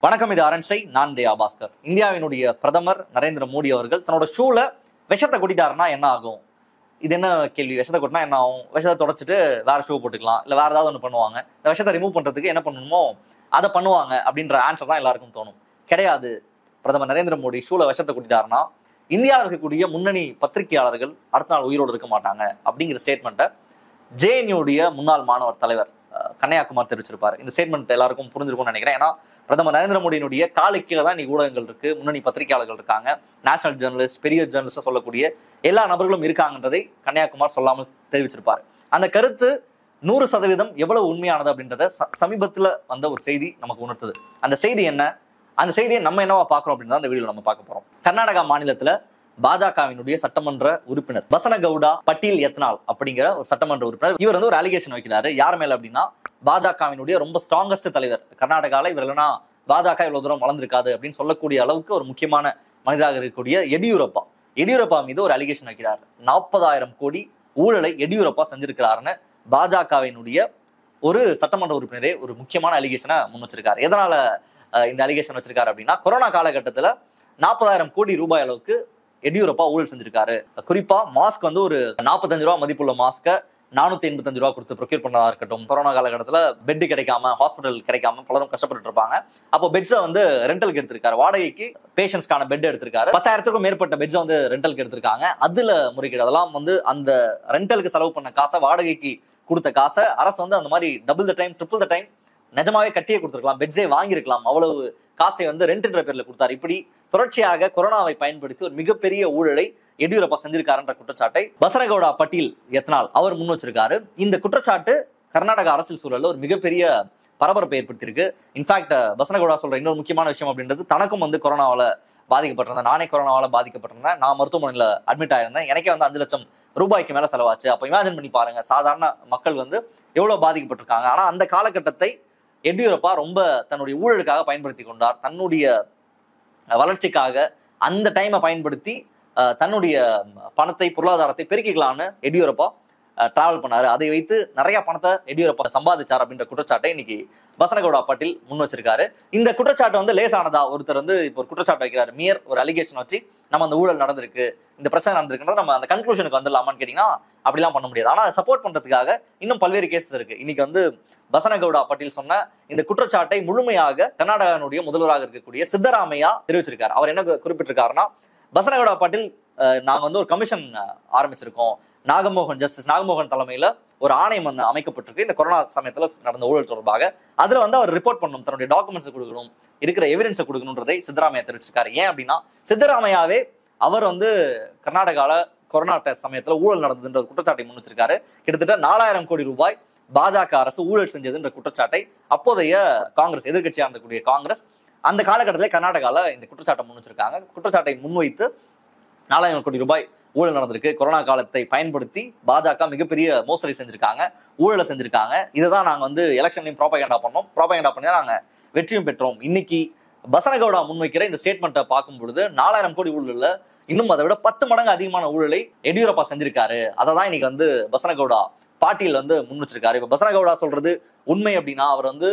வணக்கம், இது அரண்சை. நான் தயா பாஸ்கர். இந்தியாவினுடைய பிரதமர் நரேந்திர மோடி அவர்கள் தன்னோட ஷூல விஷத்தை கொட்டிட்டாருன்னா என்ன ஆகும்? இது என்ன கேள்வி? விஷத்தை கொட்டினா என்ன ஆகும்? விஷத்தை தொடச்சிட்டு வேற ஷூ போட்டுக்கலாம், இல்ல வேற ஏதாவது ஒன்று பண்ணுவாங்க. இந்த விஷத்தை ரிமூவ் பண்றதுக்கு என்ன பண்ணணுமோ அதை பண்ணுவாங்க அப்படின்ற ஆன்சர் தான் எல்லாருக்கும் தோணும். கிடையாது. பிரதமர் நரேந்திர மோடி ஷூல விஷத்தை கொட்டிட்டாருன்னா இந்தியாவில் இருக்கக்கூடிய முன்னணி பத்திரிகையாளர்கள் அடுத்த நாள் உயிரோடு இருக்க மாட்டாங்க அப்படிங்கிற ஸ்டேட்மெண்ட்டை ஜேஎன்யூடைய முன்னாள் மாணவர் தலைவர் கன்னியாகுமார் தெரிவிச்சிருப்பாரு. இந்த ஸ்டேட்மெண்ட் எல்லாருக்கும் புரிஞ்சிருக்கும்னு நினைக்கிறேன். ஏன்னா பிரதமர் நரேந்திர மோடியினுடைய காலுக்கீழ தான் இன்னைக்கு ஊடகங்கள் இருக்கு, முன்னணி பத்திரிகையாளர்கள் இருக்காங்க, நேஷனல் ஜேர்னலிஸ்ட், பெரிய ஜேர்னலிஸ்ட் சொல்லக்கூடிய எல்லா நபர்களும் இருக்காங்கன்றதை கன்னியாகுமார் சொல்லாமல் தெரிவிச்சிருப்பாரு. அந்த கருத்து 100% எவ்வளவு உண்மையானது அப்படின்றத சமீபத்துல வந்த ஒரு செய்தி நமக்கு உணர்த்துது. அந்த செய்தி என்ன? அந்த செய்தியை நம்ம என்னவா பாக்குறோம் அப்படின்னு அந்த வீடியோல நம்ம பார்க்க போறோம். கர்நாடகா மாநிலத்துல பாஜகவினுடைய சட்டமன்ற உறுப்பினர் பசனகவுடா பட்டீல் யத்னால் அப்படிங்கிற ஒரு சட்டமன்ற உறுப்பினர், இவர் வந்து ஒரு அலிகேஷன் வைக்கிறாரு. யார் மேல அப்படின்னா, பாஜகவினுடைய ரொம்ப ஸ்ட்ராங்கஸ்ட் தலைவர் கர்நாடகால, இவர் இல்லைன்னா பாஜக இவ்வளவு தூரம் வளர்ந்திருக்காது அப்படின்னு சொல்லக்கூடிய அளவுக்கு ஒரு முக்கியமான மனிதராக இருக்கக்கூடிய எடியூரப்பா மீது ஒரு அலிகேஷன் வைக்கிறார். 40,000 கோடி ஊழலை எடியூரப்பா செஞ்சிருக்கிறாருன்னு பாஜகவினுடைய ஒரு சட்டமன்ற உறுப்பினரே ஒரு முக்கியமான அலிகேஷனை முன் வச்சிருக்காரு. எதனால இந்த அலிகேஷன் வச்சிருக்காரு அப்படின்னா, கொரோனா காலகட்டத்துல 40,000 கோடி ரூபாய் அளவுக்கு எடியூரப்பா ஊழல் செஞ்சிருக்காரு. குறிப்பா மாஸ்க் வந்து ஒரு 45 ரூபாய் மதிப்புள்ள மாஸ்க 485 ரூபாய் கொடுத்து ப்ரொக்யூர் பண்ணதா இருக்கட்டும். கொரோனா காலகட்டத்துல பெட் கிடைக்காம, ஹாஸ்பிட்டல் கிடைக்காம பலரும் கஷ்டப்பட்டு இருப்பாங்க. அப்போ பெட்ஸை வந்து ரெண்டலுக்கு எடுத்திருக்காரு, வாடகைக்கு பேஷன்ஸ்க்கான பெட் எடுத்திருக்காரு. 10,000க்கும் மேற்பட்ட பெட்ஸை வந்து ரெண்டலுக்கு எடுத்திருக்காங்க. அதுல முறைகேடு. அதெல்லாம் வந்து அந்த ரெண்டலுக்கு செலவு பண்ண காசை, வாடகைக்கு கொடுத்த காசை அரசு வந்து அந்த மாதிரி double the time, triple the time நிஜமாவே கட்டியே கொடுத்துருக்கலாம், பெட்ஸே வாங்கியிருக்கலாம். அவ்வளவு காசை வந்து ரெண்ட்ன்ற பேர்ல கொடுத்தாரு. இப்படி தொடர்ச்சியாக கொரோனாவை பயன்படுத்தி ஒரு மிகப்பெரிய ஊழலை எடியூரப்பா செஞ்சிருக்காருன்ற குற்றச்சாட்டை பசனகவுடா பட்டீல் யத்னால் அவர் முன் வச்சிருக்காரு. இந்த குற்றச்சாட்டு கர்நாடக அரசியல் சூழல்ல ஒரு மிகப்பெரிய பரபரப்பை ஏற்படுத்தியிருக்கு. இன்ஃபேக்ட் பசனகவுடா சொல்ற இன்னொரு முக்கியமான விஷயம் அப்படின்றது, தனக்கும் வந்து கொரோனாவால பாதிக்கப்பட்டிருந்தேன், நானே கொரோனாவால பாதிக்கப்பட்டிருந்தேன், நான் மருத்துவமனையில அட்மிட் ஆயிருந்தேன், எனக்கே வந்து 5 லட்சம் ரூபாய்க்கு மேல செலவாச்சு. அப்ப இமேஜின் பண்ணி பாருங்க, சாதாரண மக்கள் வந்து எவ்வளவு பாதிக்கப்பட்டிருக்காங்க. ஆனா அந்த காலகட்டத்தை எடியூரப்பா ரொம்ப தன்னுடைய ஊழலுக்காக பயன்படுத்தி கொண்டார். தன்னுடைய வளர்ச்சிக்காக அந்த டைமை பயன்படுத்தி தன்னுடைய பணத்தை, பொருளாதாரத்தை பெருக்கிக்கலாம்னு எடியூரப்பா டிராவல் பண்ணாரு. அதை வைத்து நிறைய பணத்தை எடியூரப்பா சம்பாதிச்சார் அப்படின்ற குற்றச்சாட்டை இன்னைக்கு பசனகவுடா பட்டீல் முன் வச்சிருக்காரு. இந்த குற்றச்சாட்டு வந்து லேசானதா? ஒருத்தர் வந்து இப்போ ஒரு குற்றச்சாட்டு வைக்கிறாரு, மியர் ஒரு அலிகேஷன் வச்சு நம்ம அந்த ஊழல் நடந்திருக்கு, இந்த பிரச்சனை நடந்திருக்குன்றது நம்ம அந்த கன்க்ளூஷனுக்கு வந்துடலாமான்னு கேட்டீங்கன்னா அப்படிலாம் பண்ண முடியாது. ஆனா அதை சப்போர்ட் பண்றதுக்காக இன்னும் பல்வேறு கேசஸ் இருக்கு. இன்னைக்கு வந்து பசனகவுடா பட்டீல் சொன்ன இந்த குற்றச்சாட்டை முழுமையாக கர்நாடகாவுடைய முதல்வராக இருக்கக்கூடிய சித்தராமையா தெரிவிச்சிருக்காரு. அவர் என்ன குறிப்பிட்டிருக்காருன்னா, பசனகவுடா பட்டீல் நாங்க வந்து ஒரு கமிஷன் ஆரம்பிச்சிருக்கோம், ஜஸ்டிஸ் நாகமோகன் தலைமையில ஒரு ஆணையம் அமைக்கப்பட்டிருக்கு இந்த கொரோனா சமயத்துல நடந்த ஊழல் தொடர்பாக. அதுல வந்து அவர் ரிப்போர்ட் பண்ணணும், தன்னுடைய டாக்குமெண்ட்ஸ் கொடுக்கணும், இருக்கிற எவிடன்ஸை கொடுக்கணும்ன்றதை சித்தராமையா தெரிவிச்சிருக்காரு. ஏன் அப்படின்னா, சித்தராமையாவே அவர் வந்து கர்நாடகால கொரோனா சமயத்துல ஊழல் நடந்ததுன்ற ஒரு குற்றச்சாட்டை முன் வச்சிருக்காரு. கிட்டத்தட்ட 4,000 கோடி ரூபாய் பாஜக அரசு ஊழல் செஞ்சதுன்ற குற்றச்சாட்டை அப்போதைய காங்கிரஸ், எதிர்கட்சியா இருந்தக்கூடிய காங்கிரஸ் அந்த காலகட்டத்திலே கர்நாடகால இந்த குற்றச்சாட்டை முன் வச்சிருக்காங்க. குற்றச்சாட்டை முன்வைத்து 4,000 கோடி ரூபாய் ஊழல் நடந்திருக்கு, கொரோனா காலத்தை பயன்படுத்தி பாஜக மிகப்பெரிய மோசடி செஞ்சிருக்காங்க, ஊழலை செஞ்சிருக்காங்க, இதைதான் நாங்க வந்து எலெக்ஷன்லையும் ப்ராபகேண்டா பண்ணி தான் நாங்க வெற்றியும் பெற்றோம். இன்னைக்கு பசனகவுடா முன்வைக்கிற இந்த ஸ்டேட்மெண்ட்டை பார்க்கும் பொழுது 4,000 கோடி ஊழல்ல இன்னும் அதை விட 10 மடங்கு அதிகமான ஊழலை எடியூரப்பா செஞ்சிருக்காரு. அதை தான் இன்னைக்கு வந்து பசனகவுடா பாட்டீல் வந்து முன் வச்சிருக்காரு. இப்ப பசனகவுடா சொல்றது உண்மை அப்படின்னா, அவர் வந்து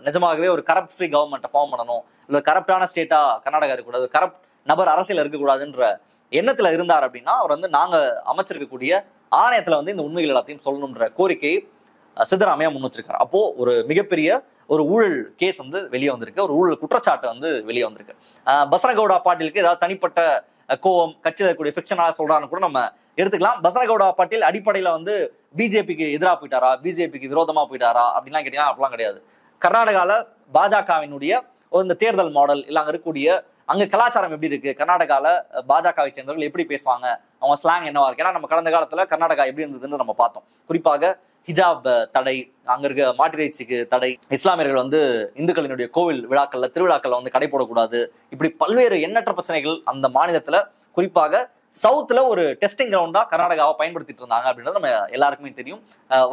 நிஜமாகவே ஒரு கரப்ட் ஃப்ரீ கவர்மெண்ட்டை ஃபார்ம் பண்ணணும், இல்ல கரப்டான ஸ்டேட்டா கர்நாடகா இருக்கக்கூடாது, கரப்ட் நபர் அரசியல் இருக்கக்கூடாதுன்ற எண்ணத்துல இருந்தார் அப்படின்னா, அவர் வந்து நாங்க அமைச்சிருக்கக்கூடிய ஆணையத்துல வந்து இந்த உண்மைகள் எல்லாத்தையும் சொல்லணும்ன்ற கோரிக்கையை சித்தராமையா முன் வச்சிருக்காரு. அப்போ ஒரு மிகப்பெரிய ஒரு ஊழல் கேஸ் வந்து வெளியே வந்திருக்கு, ஒரு ஊழல் குற்றச்சாட்டு வந்து வெளியே வந்திருக்கு. பசனகவுடா பாட்டீலுக்கு ஏதாவது தனிப்பட்ட கோவம், கட்சியில் இருக்கக்கூடிய ஃபிக்ஷனா சொல்றான்னு கூட நம்ம எடுத்துக்கலாம். பசனகவுடா பாட்டீல் அடிப்படையில வந்து பிஜேபிக்கு எதிராக போயிட்டாரா, பிஜேபிக்கு விரோதமா போயிட்டாரா அப்படின்லாம் கேட்டீங்கன்னா அப்படிலாம் கிடையாது. கர்நாடகால பாஜகவினுடைய இந்த தேர்தல் மாடல், இல்ல அங்க இருக்கக்கூடிய அங்க கலாச்சாரம் எப்படி இருக்கு, கர்நாடகால பாஜகவை சேர்ந்தவர்கள் எப்படி பேசுவாங்க, அவங்க ஸ்லாங் என்னவா இருக்கு. ஏன்னா நம்ம கடந்த காலத்துல கர்நாடகா எப்படி இருந்ததுன்னு நம்ம பார்த்தோம். குறிப்பாக ஹிஜாப் தடை, அங்க இருக்க மாட்டிறைச்சிக்கு தடை, இஸ்லாமியர்கள் வந்து இந்துக்களினுடைய கோவில் விழாக்கள்ல, திருவிழாக்கள்ல வந்து கடை போடக்கூடாது, இப்படி பல்வேறு எண்ணற்ற பிரச்சனைகள் அந்த மாநிலத்துல, குறிப்பாக சவுத்துல ஒரு டெஸ்டிங் கிரவுண்டா கர்நாடகாவை பயன்படுத்திட்டு இருந்தாங்க அப்படின்றது நம்ம எல்லாருக்குமே தெரியும்.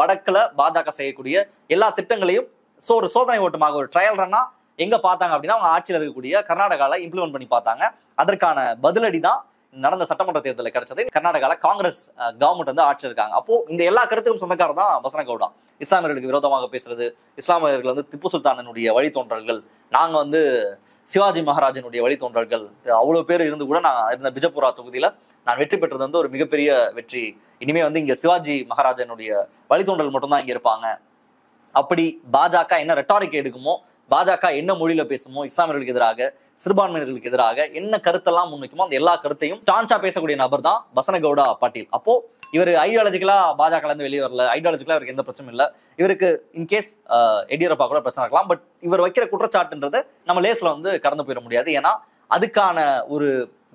வடக்குல பாஜக செய்யக்கூடிய எல்லா திட்டங்களையும் ஒரு சோதனை ஓட்டமாக, ஒரு ட்ரையல் ரன்னா எங்க பார்த்தாங்க அப்படின்னா, அவங்க ஆட்சியில் இருக்கக்கூடிய கர்நாடகால இம்ப்ளிமெண்ட் பண்ணி பார்த்தாங்க. அதற்கான பதிலடி தான் நடந்த சட்டமன்ற தேர்தலில் கிடைச்சது. கர்நாடகால காங்கிரஸ் கவர்மெண்ட் வந்து ஆட்சியில் இருக்காங்க. அப்போ இந்த எல்லா கருத்துக்கும் சொந்தக்காரர் தான் பசனகவுடா. இஸ்லாமியர்களுக்கு விரோதமாக பேசுறது, இஸ்லாமியர்கள் வந்து திப்பு சுல்தானினுடைய வழித்தோன்றல்கள், நாங்க வந்து சிவாஜி மகாராஜனுடைய வழித்தோன்றல்கள், அவ்வளவு பேர் இருந்து கூட நான் இருந்த பிஜப்பூரா தொகுதியில நான் வெற்றி பெற்றது வந்து ஒரு மிகப்பெரிய வெற்றி. இனிமே வந்து இங்க சிவாஜி மகாராஜனுடைய வழித்தோன்றல் மட்டும்தான் இங்க இருப்பாங்க. அப்படி பாஜக என்ன ரெட்டாரிக் எடுக்குமோ, பாஜக என்ன மொழியில பேசுமோ, இஸ்லாமியர்களுக்கு எதிராக, சிறுபான்மையினர்களுக்கு எதிராக என்ன கருத்தெல்லாம் முன்வைக்குமோ அந்த எல்லா கருத்தையும் ஸ்டான்ச்சா பேசக்கூடிய நபர் தான் பசனகவுடா பாட்டீல். அப்போ இவர் ஐடியாலஜிக்கலா பாஜக இருந்து வெளியே வரல, ஐடியாலஜிக்கலா இவருக்கு எந்த பிரச்சனையும் இல்லை. இவருக்கு இன்கேஸ் எடியூரப்பா கூட பிரச்சனை இருக்கலாம். பட் இவர் வைக்கிற குற்றச்சாட்டுன்றது நம்ம லேஸ்ல வந்து கடந்து போயிட முடியாது. ஏன்னா அதுக்கான ஒரு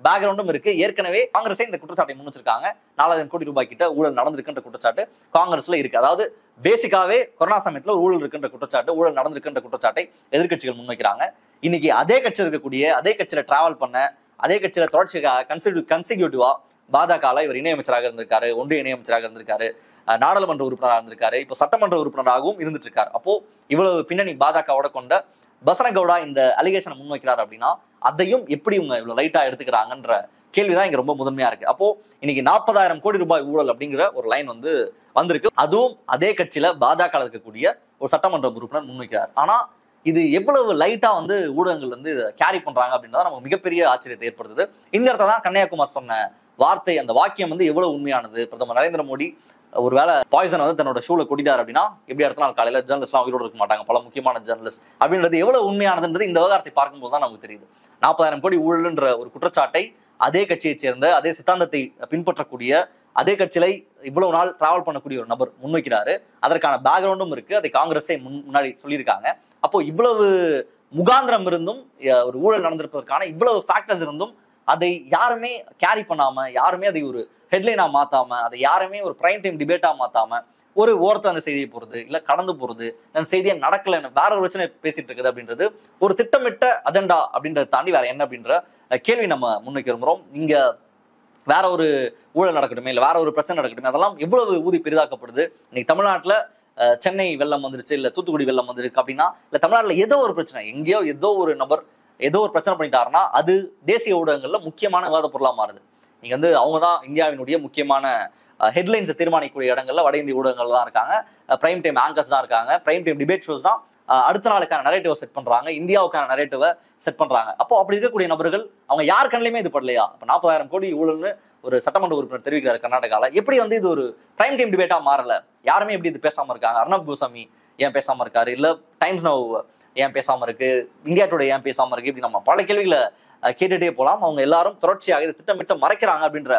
பேக்ரவுண்டும் இருக்கு. ஏற்கனவே காங்கிரஸே இந்த குற்றச்சாட்டை முன் வச்சிருக்காங்க. 4000 கோடி ரூபாய் கிட்ட ஊழல் நடந்திருக்குன்ற குற்றச்சாட்டு காங்கிரஸ்ல இருக்கு. அதாவது பேசிக்காவே கொரோனா சமயத்துல ஊழல் இருக்குன்ற குற்றச்சாட்டு, ஊழல் நடந்திருக்குன்ற குற்றச்சாட்டை எதிர்கட்சிகள் முன்வைக்கிறாங்க. இன்னைக்கு அதே கட்சியில் இருக்கக்கூடிய, அதே கட்சியில டிராவல் பண்ண, அதே கட்சியில தொடர்ச்சி கன்சிக்யூட்டிவா பாஜகல இவர் இணையமைச்சராக இருந்திருக்காரு, ஒன்றிய இணையமைச்சராக இருந்திருக்காரு, நாடாளுமன்ற உறுப்பினராக இருந்திருக்காரு, இப்ப சட்டமன்ற உறுப்பினராகவும் இருந்துட்டு இருக்காரு. அப்போ இவ்வளவு பின்னணி பாஜகவோட கொண்ட பசனகவுடா இந்த அலிகேஷனை முன்வைக்கிறார் அப்படின்னா அதையும் எப்படி இவங்க இவ்வளவு லைட்டா எடுத்துக்கிறாங்கன்ற கேள்விதான் இங்க ரொம்ப முதன்மையா இருக்கு. அப்போ இன்னைக்கு 40,000 கோடி ரூபாய் ஊழல் அப்படிங்கிற ஒரு லைன் வந்து வந்திருக்கு. அதுவும் அதே கட்சியில பாஜக இருக்கக்கூடிய ஒரு சட்டமன்ற உறுப்பினர் முன்வைக்கிறார். ஆனா இது எவ்வளவு லைட்டா வந்து ஊடகங்கள் வந்து கேரி பண்றாங்க அப்படின்றத நமக்கு மிகப்பெரிய ஆச்சரியத்தை ஏற்படுத்துது. இந்த இடத்துல தான் கன்னியாகுமார் சொன்ன வார்த்தை, அந்த வாக்கியம் வந்து எவ்வளவு உண்மையானது. பிரதமர் நரேந்திர மோடி ஒருவேளை பாய்சன் வந்து தன்னோட ஷூல கொட்டிட்டார் அப்படின்னா எப்படி அடுத்த நாள் காலையில ஜேர்னலிஸ்ட்லாம் உயிரோடு இருக்க மாட்டாங்க, பல முக்கியமான ஜேர்னலிஸ்ட் அப்படின்றது எவ்வளவு உண்மையானதுன்றது இந்த விவகாரத்தை பார்க்கும்போது தான் நமக்கு தெரியுது. 40,000 கோடி ஊழல்ன்ற ஒரு குற்றச்சாட்டை அதே கட்சியை சேர்ந்த, அதே சித்தாந்தத்தை பின்பற்றக்கூடிய, அதே கட்சியை இவ்வளவு நாள் டிராவல் பண்ணக்கூடிய ஒரு நபர் முன்வைக்கிறாரு. அதற்கான பேக்ரவுண்டும் இருக்கு. அதை காங்கிரஸே முன்னாடி சொல்லியிருக்காங்க. அப்போ இவ்வளவு முகாந்திரம் இருந்தும், ஒரு ஊழல் நடந்திருப்பதற்கான இவ்வளவு ஃபேக்டர்ஸ் இருந்தும் அதை யாருமே கேரி பண்ணாம, யாருமே அதை ஒரு ஹெட்லைனா மாத்தாம, அதை யாருமே ஒரு பிரைம் டைம் டிபேட்டா மாத்தாம ஒரு ஓரத்தை அந்த செய்தியை போறது, இல்ல கடந்து போறது, அந்த செய்தியை நடக்கல, வேற ஒரு பிரச்சனை பேசிட்டு இருக்குது அப்படின்றது ஒரு திட்டமிட்ட அஜெண்டா அப்படின்றத தாண்டி வேற என்ன அப்படின்ற கேள்வி நம்ம முன்வைக்க விரும்புறோம். இங்க வேற ஒரு ஊழல் நடக்கட்டுமே, இல்ல வேற ஒரு பிரச்சனை நடக்கட்டுமே, அதெல்லாம் எவ்வளவு ஊதி பெரிதாக்கப்படுது. இன்னைக்கு தமிழ்நாட்டுல சென்னை வெள்ளம் வந்துருச்சு, இல்ல தூத்துக்குடி வெள்ளம் வந்துருக்கு அப்படின்னா, இல்ல தமிழ்நாட்டுல ஏதோ ஒரு பிரச்சனை, எங்கேயோ ஏதோ ஒரு நபர் ஏதோ ஒரு பிரச்சனை பண்ணிட்டாருன்னா அது தேசிய ஊடகங்கள்ல முக்கியமான விவாத பொருளா மாறுது. நீங்க வந்து அவங்கதான் இந்தியாவினுடைய முக்கியமான ஹெட்லைன்ஸை தீர்மானிக்கக்கூடிய இடங்கள்ல வட இந்திய ஊடகங்கள் தான் இருக்காங்க, பிரைம் டைம் ஆங்கர்ஸ் தான் இருக்காங்க, பிரைம் டைம் டிபேட் ஷோஸ் தான் அடுத்த நாளுக்கான நரேட்டிவை செட் பண்றாங்க, இந்தியாவுக்கான நரேட்டிவை செட் பண்றாங்க. அப்போ அப்படி இருக்கக்கூடிய நபர்கள் அவங்க யார் கண்ணிலுமே இது படலையா? இப்ப 40,000 கோடி ஊழல்னு ஒரு சட்டமன்ற உறுப்பினர் தெரிவிக்கிறார் கர்நாடகால. எப்படி வந்து இது ஒரு பிரைம் டைம் டிபேட்டா மாறல? யாருமே எப்படி இது பேசாம இருக்காங்க? அர்ணப் கோசாமி ஏன் பேசாம இருக்காரு? இல்ல டைம்ஸ் நவ் ஏன் பேசாம இருக்கு? இந்தியா டுடே ஏன் பேசாம இருக்கு? இப்படி நம்ம பல கேள்விகளை கேட்டுட்டே போலாம். அவங்க எல்லாரும் தொடர்ச்சியாக இதை திட்டமிட்டு மறைக்கிறாங்க அப்படின்ற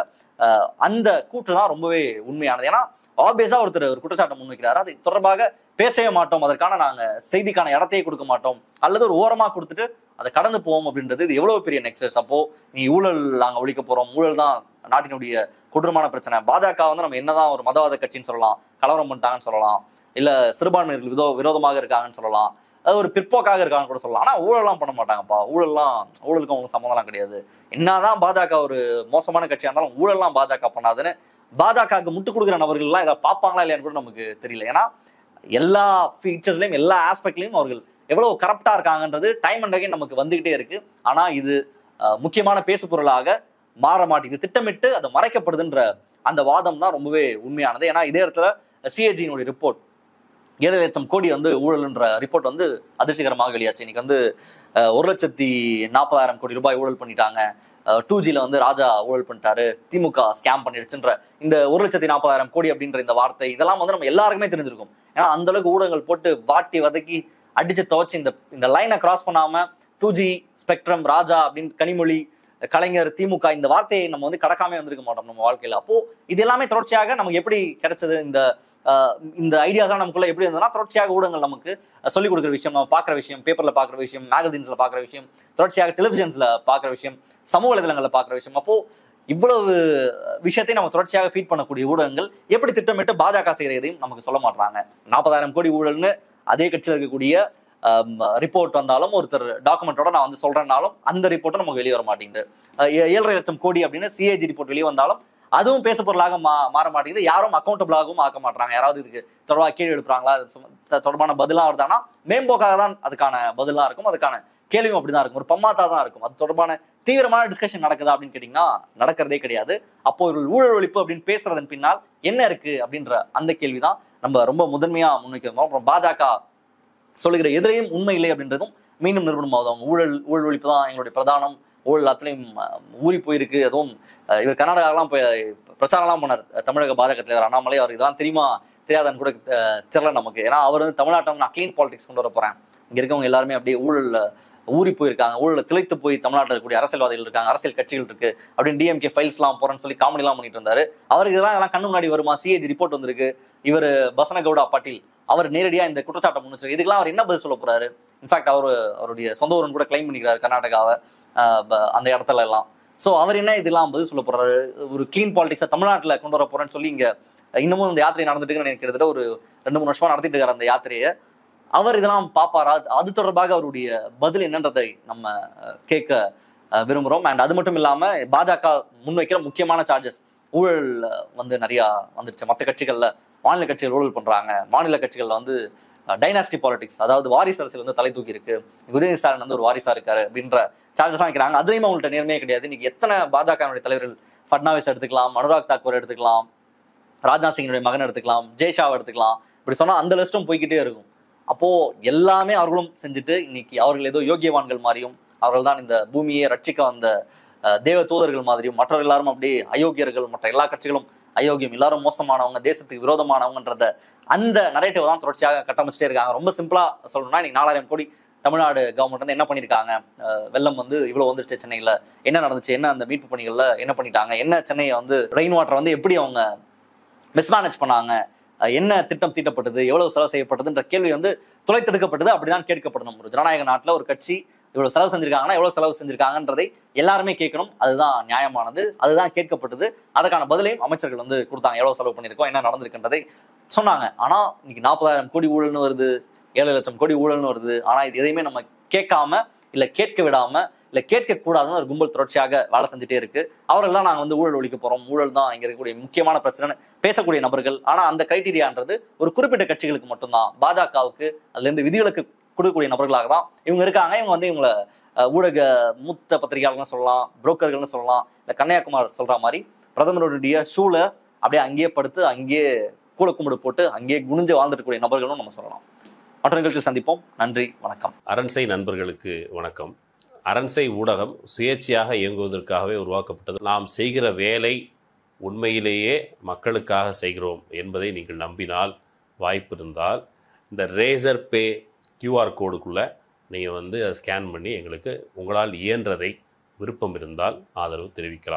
அந்த கூற்று தான் ரொம்பவே உண்மையானது. ஏன்னா ஆப்வியஸா ஒருத்தர் ஒரு குற்றச்சாட்டை முன்வைக்கிறாரு, அது தொடர்பாக பேசவே மாட்டோம், அதற்கான நாங்க செய்திக்கான இடத்தையே கொடுக்க மாட்டோம், அல்லது ஒரு ஓரமா கொடுத்துட்டு அதை கடந்து போவோம் அப்படின்றது இது எவ்வளவு பெரிய நெக்ஸஸ். அப்போ நீ ஊழல் நாங்க ஒழிக்க போறோம், ஊழல் தான் நாட்டினுடைய கொடூரமான பிரச்சனை, பாஜக வந்து நம்ம என்னதான் ஒரு மதவாத கட்சின்னு சொல்லலாம், கலவரம் பண்ணிட்டாங்கன்னு சொல்லலாம், இல்ல சிறுபான்மையினர்கள் விரோதமாக இருக்காங்கன்னு சொல்லலாம், அது ஒரு பிற்போக்காக இருக்கான்னு கூட சொல்லலாம். ஆனா ஊழல்லாம் பண்ண மாட்டாங்கப்பா, ஊழலுக்கும் அவங்களுக்கு சம்மந்தம்லாம் கிடையாது. என்னதான் பாஜக ஒரு மோசமான கட்சியா இருந்தாலும் ஊழல்லாம் பாஜக பண்ணாதுன்னு பாஜகவுக்கு முட்டு கொடுக்குற நபர்கள் எல்லாம் இதை பார்ப்பாங்களா இல்லையான்னு கூட நமக்கு தெரியல. ஏன்னா எல்லா ஃபீச்சர்ஸ்லயும் எல்லா ஆஸ்பெக்ட்லயும் அவர்கள் எவ்வளவு கரப்டா இருக்காங்கன்றது டைம் அண்ட் அகைன் நமக்கு வந்துகிட்டே இருக்கு. ஆனா இது முக்கியமான பேசு பொருளாக மாற மாட்டேங்குது, திட்டமிட்டு அது மறைக்கப்படுதுன்ற அந்த வாதம் தான் ரொம்பவே உண்மையானது. ஏன்னா இதே இடத்துல சிஏஜியினுடைய ரிப்போர்ட் 7 லட்சம் கோடி வந்து ஊழல்ன்ற ரிப்போர்ட் வந்து அதிர்ச்சிகரமாக வெளியாச்சு. இன்னைக்கு வந்து 1,40,000 கோடி ரூபாய் ஊழல் பண்ணிட்டாங்க, 2Gல வந்து ராஜா ஊழல் பண்ணிட்டாரு, திமுக ஸ்கேம் பண்ணிடுச்சுன்ற இந்த 1,40,000 கோடி அப்படின்ற இந்த வார்த்தை இதெல்லாம் வந்து நம்ம எல்லாருக்குமே தெரிஞ்சிருக்கும். ஏன்னா அந்த அளவுக்கு ஊடகங்கள் போட்டு வாட்டி வதக்கி அடிச்சு துவச்சு இந்த லைனை கிராஸ் பண்ணாம 2G ஸ்பெக்ட்ரம் ராஜா அப்படின்னு கனிமொழி கலைஞர் திமுக இந்த வார்த்தையை நம்ம வந்து கடக்காம வந்திருக்க மாட்டோம் நம்ம வாழ்க்கையில. அப்போ இது எல்லாமே தொடர்ச்சியாக நமக்கு எப்படி கிடைச்சது? இந்த ஐடியாஸ் தான் நமக்குள்ள எப்படி இருந்ததுன்னா தொடர்ச்சியாக ஊடகங்கள் நமக்கு சொல்லிக் கொடுக்குற விஷயம், நம்ம பார்க்குற விஷயம், பேப்பர்ல பார்க்குற விஷயம், மேகசின்ஸ்ல பார்க்குற விஷயம், தொடர்ச்சியாக டெலிவிஷன்ஸ்ல பார்க்குற விஷயம், சமூக வலைதளங்கள்ல பார்க்குற விஷயம். அப்போ இவ்வளவு விஷயத்தை நம்ம தொடர்ச்சியாக ஃபீட் பண்ணக்கூடிய ஊடகங்கள் எப்படி திட்டமிட்டு பாஜக செய்யறதையும் நமக்கு சொல்ல மாட்டாங்க. 40,000 கோடி ஊழல்னு அதே கட்சியில் இருக்கக்கூடிய ரிப்போர்ட் வந்தாலும், ஒருத்தர் டாக்குமெண்டோட நான் வந்து சொல்றேன்னாலும் அந்த ரிப்போர்ட்டும் நமக்கு வெளியே வர மாட்டேங்குது. 7.5 லட்சம் கோடி அப்படின்னு சிஏஜி ரிப்போர்ட் வெளியே வந்தாலும் அதுவும் பேச பொருளாக மாற மாட்டேங்குது. யாரும் அக்கௌண்டபிளாகவும் ஆக்க மாட்டாங்க. யாராவது இதுக்கு தொடர்பாக கேள்வி எழுப்புறாங்களா, தொடர்பான பதிலா வருதானா மேம்போக்காக தான் அதுக்கான பதிலா இருக்கும், அதுக்கான கேள்வியும் அப்படிதான் இருக்கும், ஒரு பம்மாத்தா தான் இருக்கும். அது தொடர்பான தீவிரமான டிஸ்கஷன் நடக்குதா அப்படின்னு கேட்டீங்கன்னா நடக்கிறதே கிடையாது. அப்போ ஒரு ஊழல் ஒழிப்பு அப்படின்னு பேசுறதன் பின்னால் என்ன இருக்கு அப்படின்ற அந்த கேள்விதான் நம்ம ரொம்ப முதன்மையா முன்வைக்கிறோம். அப்புறம் பாஜக சொல்லுகிற எதிரையும் உண்மை இல்லை அப்படின்றதும் மீண்டும் நிரூபணம் ஆகுது. அவங்க ஊழல் ஒழிப்பு தான் எங்களுடைய பிரதானம், ஊழல் அத்தனையும் ஊறி போயிருக்கு. அதுவும் இவர் கர்நாடகாலாம் போய் பிரச்சாரம்லாம் பண்ணார். தமிழக பாஜக தலைவர் அண்ணாமலை அவருக்கு இதெல்லாம் தெரியுமா தெரியாதான்னு கூட தெரியல நமக்கு. ஏன்னா அவர் வந்து தமிழ்நாட்டை வந்து நான் கிளீன் பாலிடிக்ஸ் கொண்டு வர போறேன், இங்க இருக்கவங்க எல்லாருமே அப்படியே ஊழல்ல ஊறி போயிருக்காங்க, ஊழல திளைத்து போய் தமிழ்நாட்டில் இருக்கக்கூடிய அரசியல்வாதிகள் இருக்காங்க, அரசியல் கட்சிகள் இருக்கு அப்படின்னு டிஎம்கே ஃபைல்ஸ் எல்லாம் போறேன்னு சொல்லி காமெடி எல்லாம் பண்ணிட்டு இருந்தாரு. அவருக்கு இதெல்லாம் கண்ணு முன்னாடி வருமா? சிஏஜி ரிப்போர்ட் வந்திருக்கு. இவர் பசனகவுடா பாட்டீல் அவர் நேரடியா இந்த குற்றச்சாட்டை முன்னிச்சு. இதுக்கெல்லாம் அவர் என்ன பதில் சொல்ல போறாரு? இன்ஃபேக்ட் அவருடைய சொந்த ஊரன் கூட கிளைம் பண்ணிக்கிறாரு கர்நாடகாவை அந்த இடத்துல எல்லாம். ஸோ அவர் என்ன இதெல்லாம் பதில் சொல்ல போறாரு? ஒரு கிளீன் பாலிடிக்ஸை தமிழ்நாட்டில் கொண்டு வர போறேன்னு சொல்லி இங்க இன்னமும் இந்த யாத்திரை நடந்துட்டு எனக்கு கிட்டத்தட்ட ஒரு 2-3 வருஷமா நடத்திட்டு இருக்காரு அந்த யாத்திரையை. அவர் இதெல்லாம் பார்ப்பாரா? அது தொடர்பாக அவருடைய பதில் என்னன்றதை நம்ம கேட்க விரும்புகிறோம். அண்ட் அது மட்டும் இல்லாம பாஜக முன்வைக்கிற முக்கியமான சார்ஜஸ், ஊழல் வந்து நிறைய வந்துருச்சு. மற்ற கட்சிகள்ல மாநில கட்சிகள் ஊழல் பண்றாங்க, மாநில கட்சிகள்ல வந்து டைனாஸ்டி பாலிடிக்ஸ், அதாவது வாரிசு அரசியல் வந்து தலை தூக்கி இருக்கு, உதயநிதி ஸ்டாலின் வந்து ஒரு வாரிசா இருக்காரு அப்படின்ற சார்ஜஸ் வைக்கிறாங்க. அதுலயும் அவங்கள்ட்ட நேர்மையே கிடையாது. இன்னைக்கு எத்தனை பாஜகவுடைய தலைவர்கள், ஃபட்னாவிஸ் எடுத்துக்கலாம், அனுராக் தாக்கூர் எடுத்துக்கலாம், ராஜ்நாத் சிங்கினுடைய மகன் எடுத்துக்கலாம், ஜெய்ஷாவை எடுத்துக்கலாம், இப்படி சொன்னா அந்த லிஸ்ட்டும் போய்கிட்டே இருக்கும். அப்போ எல்லாமே அவர்களும் செஞ்சுட்டு இன்னைக்கு அவர்கள் ஏதோ யோகியவான்கள் மாதிரியும், அவர்கள் தான் இந்த பூமியை ரட்சிக்க வந்த தேவ தூதர்கள் மாதிரியும், மற்றவர்கள் எல்லாரும் அப்படியே அயோக்கியர்கள், மற்ற எல்லா கட்சிகளும் அயோக்கியம், எல்லாரும் மோசமானவங்க, தேசத்துக்கு விரோதமானவங்கன்றத அந்த நரேட்டிவ் தான் தொடர்ச்சியாக கட்டமைச்சிட்டே இருக்காங்க. ரொம்ப சிம்பிளா சொல்லணும்னா இன்னைக்கு 4000 கோடி தமிழ்நாடு கவர்மெண்ட் வந்து என்ன பண்ணிருக்காங்க? வெள்ளம் வந்து இவ்வளவு வந்துருச்சு சென்னையில, என்ன நடந்துச்சு, என்ன அந்த மீட்பு பணிகள்ல என்ன பண்ணிட்டாங்க, என்ன சென்னையை வந்து ரெயின் வாட்டர் வந்து எப்படி அவங்க மிஸ்மேனேஜ் பண்ணாங்க, என்ன திட்டம் தீட்டப்பட்டது, எவ்வளவு செலவு செய்யப்பட்டதுன்ற கேள்வி வந்து துளைத்தெடுக்கப்பட்டது. அப்படிதான் கேட்கப்படணும். ஒரு ஜனநாயக நாட்டுல ஒரு கட்சி இவ்வளவு செலவு செஞ்சிருக்காங்கன்னா எவ்வளவு செலவு செஞ்சிருக்காங்கன்றதை எல்லாருமே கேட்கணும். அதுதான் நியாயமானது, அதுதான் கேட்கப்பட்டது. அதுக்கான பதிலையும் அமைச்சர்கள் வந்து கொடுத்தாங்க. எவ்வளவு செலவு பண்ணிருக்கோம், என்ன நடந்திருக்குன்றதை சொன்னாங்க. ஆனா இன்னைக்கு 40,000 கோடி ஊழல்னு வருது, 7 லட்சம் கோடி ஊழல்னு வருது. ஆனா இது எதையுமே நம்ம கேட்காம, இல்ல கேட்க விடாம, இல்ல கேட்க கூடாதுன்னு ஒரு கும்பல் தொடர்ச்சியாக வேலை செஞ்சுட்டே இருக்கு. அவர்கள் தான் நாங்க வந்து ஊழல் ஒழிக்க போறோம், ஊழல் தான் இங்க இருக்கக்கூடிய முக்கியமான பிரச்சனை பேசக்கூடிய நபர்கள். ஆனா அந்த கிரைட்டீரியான்றது ஒரு குறிப்பிட்ட கட்சிகளுக்கு மட்டும்தான். பாஜகவுக்கு அதுல இருந்து விதிகளுக்கு கொடுக்கக்கூடிய நபர்களாக தான் இவங்க இருக்காங்க. இவங்க வந்து இவங்களை ஊடக மூத்த பத்திரிகையாளர்கள் சொல்லலாம், புரோக்கர்கள்னு சொல்லலாம். இல்ல கன்னியாகுமார் சொல்ற மாதிரி பிரதமருடைய ஷூல அப்படியே அங்கேயே படுத்து, அங்கேயே கூல கும்பிடு போட்டு, அங்கேயே குனிஞ்சு வாழ்ந்துட்டு கூடிய நபர்களும் நம்ம சொல்லலாம். மற்ற நிகழ்ச்சியில் சந்திப்போம். நன்றி, வணக்கம். அரண்சை நண்பர்களுக்கு வணக்கம். அரண்சை ஊடகம் சுயேட்சையாக இயங்குவதற்காகவே உருவாக்கப்பட்டது. நாம் செய்கிற வேலை உண்மையிலேயே மக்களுக்காக செய்கிறோம் என்பதை நீங்கள் நம்பினால், வாய்ப்பு இருந்தால் இந்த ரேசர் பே QR கோடுக்குள்ளே நீங்கள் வந்து அதை ஸ்கேன் பண்ணி எங்களுக்கு உங்களால் இயன்றதை, விருப்பம் இருந்தால் ஆதரவு தெரிவிக்கலாம்.